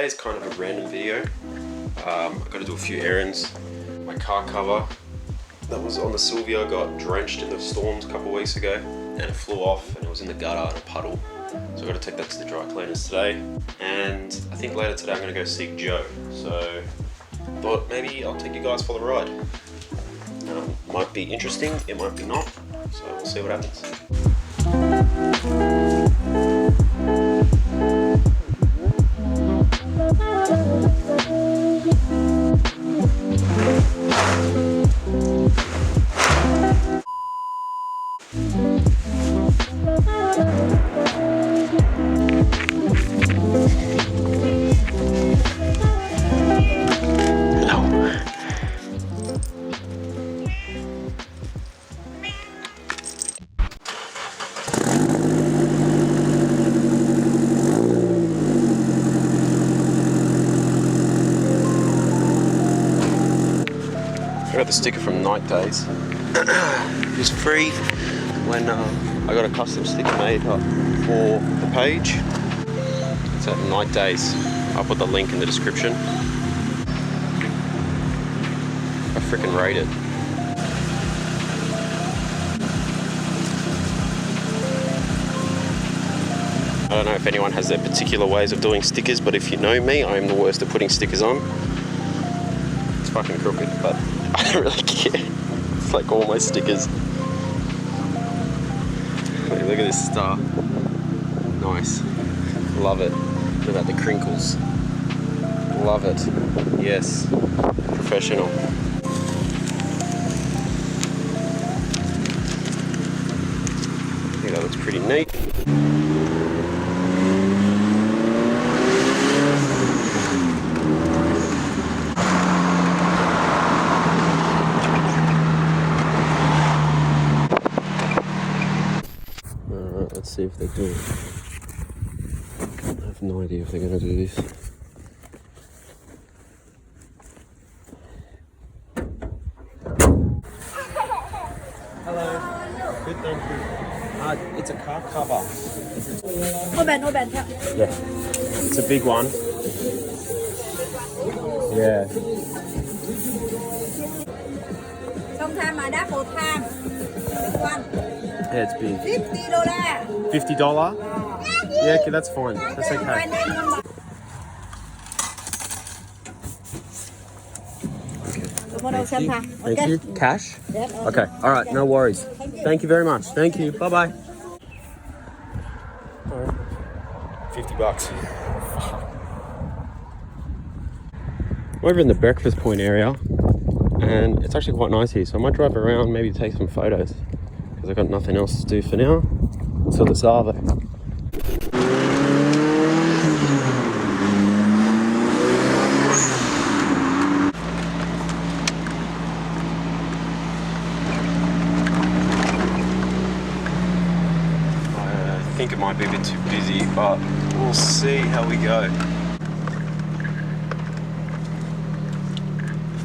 today is kind of a random video. I've got to do a few errands. My car cover that was on the Silvia got drenched in the storms a couple of weeks ago and it flew off and it was in the gutter in a puddle. So I've got to take that to the dry cleaners today. And I think later today I'm going to go see Joe. So I thought maybe I'll take you guys for the ride. Might be interesting, it might be not. So we'll see what happens. I got the sticker from Night Days. It was free when I got a custom sticker made up for the page. It's at Night Days. I'll put the link in the description. I freaking rate it. I don't know if anyone has their particular ways of doing stickers, but if you know me, I am the worst at putting stickers on. It's fucking crooked, but I don't really care. It's like all my stickers. Look at this star. Nice. Love it. Look at that, the crinkles. Love it. Yes. Professional. I think that looks pretty neat. Let's see if they do it. I have no idea if they're going to do this. Hello. Good, thank you. It's a car cover. No bad. Yeah. It's a big one. Yeah. Sometimes my dad full time. Big one. Yeah, it's big. $50. $50? Yeah, okay, that's fine. That's okay. Thank you. Cash? Okay, alright, no worries. Thank you very much. Thank you. Bye-bye. $50. We're over in the breakfast point area and it's actually quite nice here, so I might drive around, maybe take some photos. Because I've got nothing else to do for now until it's over. I think it might be a bit too busy, but we'll see how we go.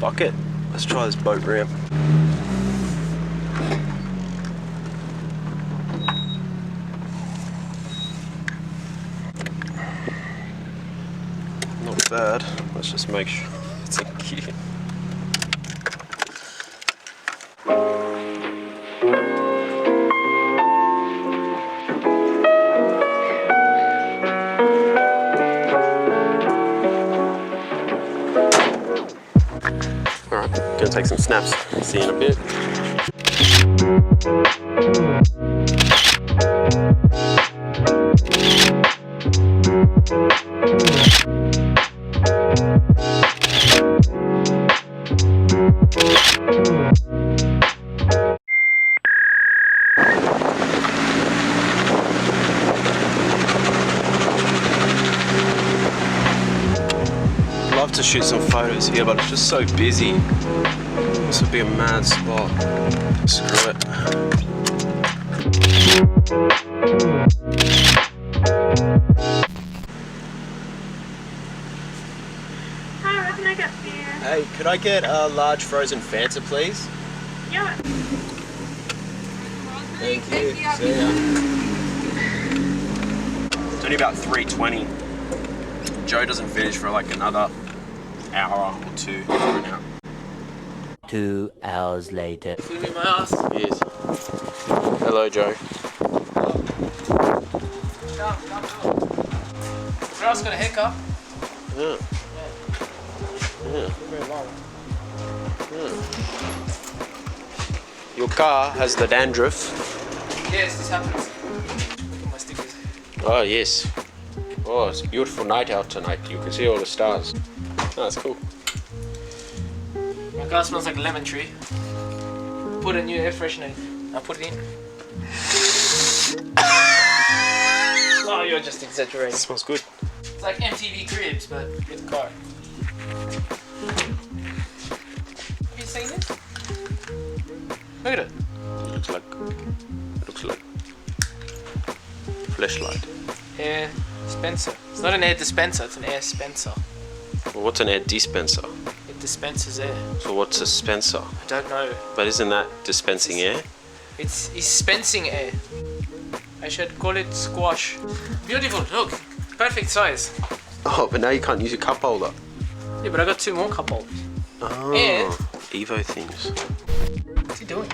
Fuck it, let's try this boat ramp. Not bad. Let's just make sure it's in gear. Alright, gonna take some snaps. See you in a bit. Love to shoot some photos here, but it's just so busy. This would be a mad spot. Screw it. Hi, what can I get for you? Hey, could I get a large frozen Fanta, please? Yeah. Thank you. See ya. It's only about $3.20. Joe doesn't finish for like another hour or two. He'll run out. 2 hours later. Food me my ass. Yes. Hello, Joe. Ross got a haircut. Yeah. Yeah. Very long. Your car has the dandruff. Yes, this happens. Look at my stickers. Oh, yes. Oh, it's a beautiful night out tonight. You can see all the stars. Oh, that's cool. My car smells like a lemon tree. Put a new air freshener in. I'll put it in. Oh, you're just exaggerating. It smells good. It's like MTV Cribs, but with a car. Have you seen this? Look at it. It looks like flashlight. Air dispenser. It's not an air dispenser, it's an air dispenser. Well, what's an air dispenser? It dispenses air. So what's a dispenser? I don't know. But isn't that dispensing air? It's dispensing air. I should call it squash. Beautiful, look. Perfect size. Oh, but now you can't use your cup holder. Yeah, but I got 2 more cup holders. Oh, And- Evo things. What's he doing?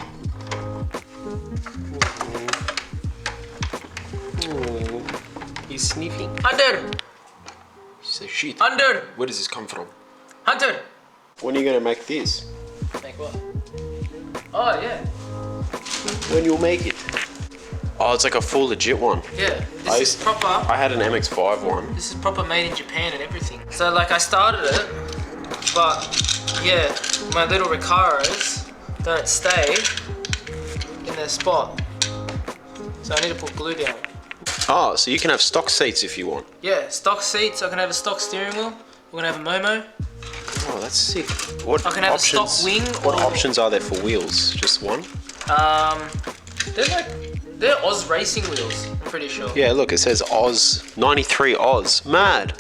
Ooh. He's sniffing. Hunter! So shit. Hunter! Where does this come from? Hunter! When are you gonna make this? Make what? Oh, yeah. When you'll make it? Oh, it's like a full legit one. Yeah. I This is used- proper. I had an MX-5 one. This is proper made in Japan and everything. So, like, I started it, but, yeah, my little Recaros don't stay in their spot. So I need to put glue down. Oh, so you can have stock seats if you want. Yeah, stock seats. I can have a stock steering wheel. We're gonna have a Momo. Oh, that's sick. What I can have a options? stock wing What or- options are there for wheels? Just one? They're Oz racing wheels. I'm pretty sure. Yeah, look, it says Oz 93 Oz. Mad.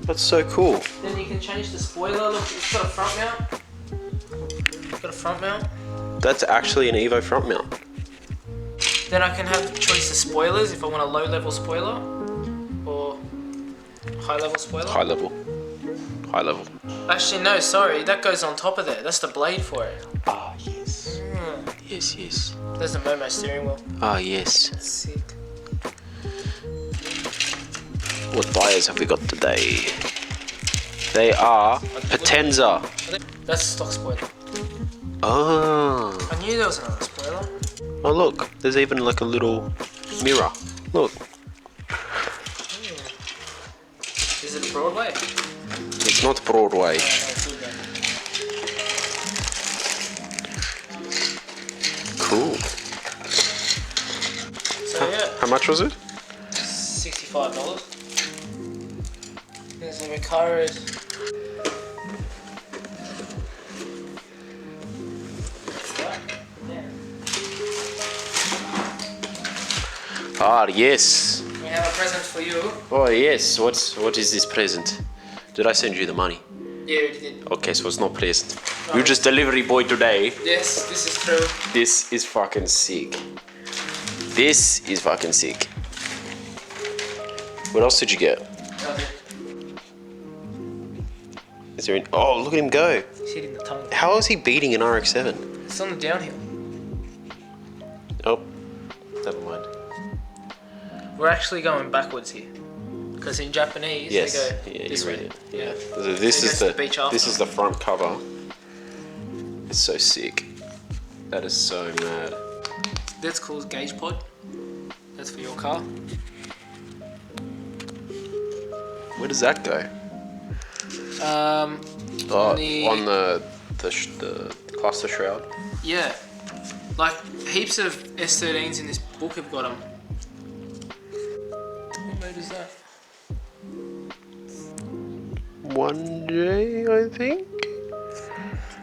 That's so cool. Then you can change the spoiler. Look, it's got a front mount. It's got a front mount. That's actually an Evo front mount. Then I can have the choice of spoilers if I want a low level spoiler or high level spoiler. High level. High level. Actually, no, sorry, that goes on top of there. That's the blade for it. Ah, yes. Yes, yes. There's the Momo steering wheel. Ah, yes. Sick. What tires have we got today? They are Potenza. That's stock spoiler. Oh. I knew there was another spoiler. Oh, look. There's even like a little mirror. Look. Is it a Broadway? It's not Broadway. No, it's good then. Cool. So yeah, How much was it? $65. There's the Recaros. Ah, yes. We have a present for you. Oh, yes. What is this present? Did I send you the money? Yeah, we did. Okay, so it's not present. You're just delivery boy today. Yes, this is true. This is fucking sick. This is fucking sick. What else did you get? Okay. Is there? Oh, look at him go. He's hitting the tongue. How is he beating an RX-7? It's on the downhill. Oh, never mind. We're actually going backwards here. Because in Japanese, Yes. they go Yeah, this you read way. it. Yeah. So Then this it is goes to the the beach after. this is the front cover. It's so sick. That is so mad. That's called gauge pod. That's for your car. Where does that go? Oh, On the cluster shroud. Yeah. Like, heaps of S13s in this book have got them. What mode is that? 1J, I think.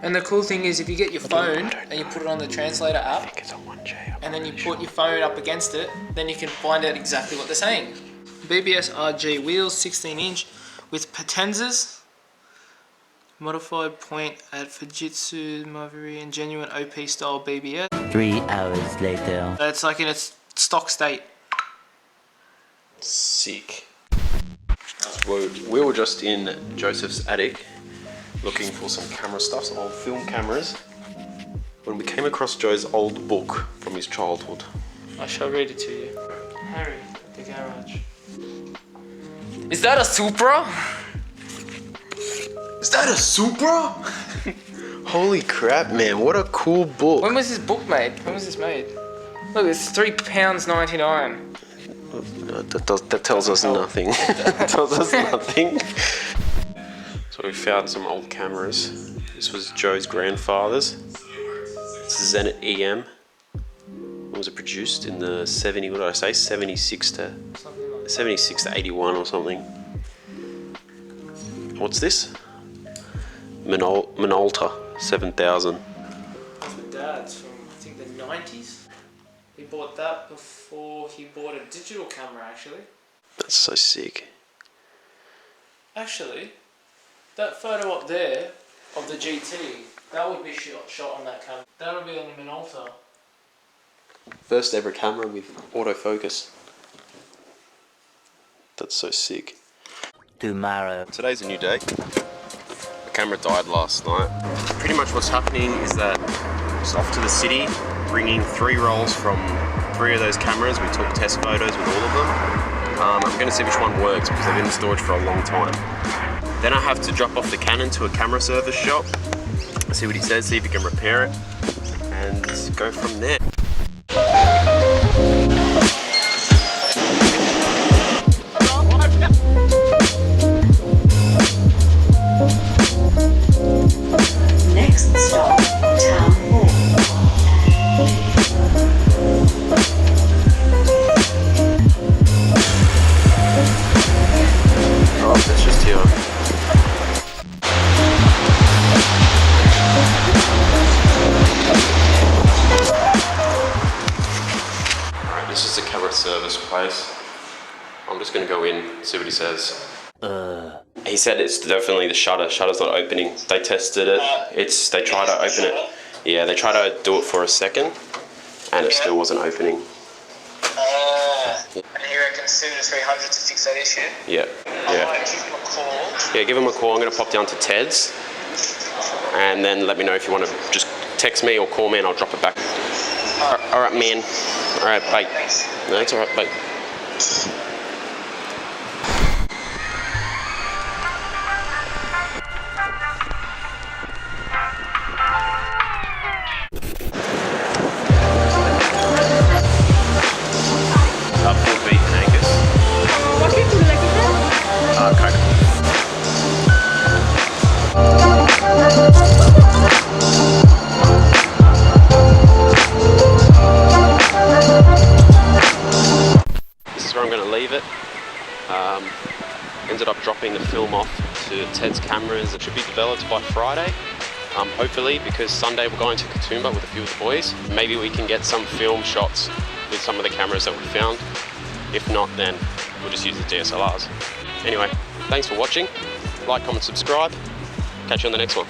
And the cool thing is, if you get your phone and you put it on the translator I app, think it's a 1J. and then you put your phone up against it, then you can find out exactly what they're saying. BBS RG wheels, 16-inch, with Potenzas, modified point at Fujitsu, Maviry, and genuine OP style BBS. 3 hours later. It's like in its stock state. Sick. We were just in Joseph's attic looking for some camera stuff, some old film cameras, when we came across Joe's old book from his childhood. I shall read it to you. Harry, the garage. Is that a Supra? Is that a Supra? Holy crap, man, what a cool book. When was this book made? When was this made? Look, it's £3.99. That tells us nothing. That tells us nothing. So we found some old cameras. This was Joe's grandfather's. It's a Zenit EM. When was it produced? In the 76 to 81 or something. What's this? Minolta 7000. That's my dad's from, I think, the 90s. He bought that before he bought a digital camera, actually. That's so sick. Actually, that photo up there of the GT, that would be shot on that camera. That would be on the Minolta. First ever camera with autofocus. That's so sick. Tomorrow. Today's a new day. The camera died last night. Pretty much what's happening is that it's off to the city, bringing 3 rolls from 3 of those cameras. We took test photos with all of them. I'm going to see which one works because they've been in storage for a long time. Then I have to drop off the Canon to a camera service shop, see what he says, see if he can repair it, and go from there. Next stop, Town Hall. Oh, it's just here. Alright, this is the camera service place. I'm just gonna go in, see what he says. He said it's definitely the shutter. Shutter's not opening. They tested it. They tried to open it. Yeah, they tried to do it for a second, and it still wasn't opening. And he reckons 7-300 to fix that issue? Yeah. I might give him a call. Yeah, give him a call. I'm gonna pop down to Ted's, and then let me know if you want to just text me or call me, and I'll drop it back. All right, man. All right, bye. Thanks. No, it's all right, bye. Ended up dropping the film off to Ted's cameras. It should be developed by Friday, hopefully, because Sunday we're going to Katoomba with a few of the boys. Maybe we can get some film shots with some of the cameras that we found. If not, then we'll just use the DSLRs. Anyway, thanks for watching. Like, comment, subscribe. Catch you on the next one.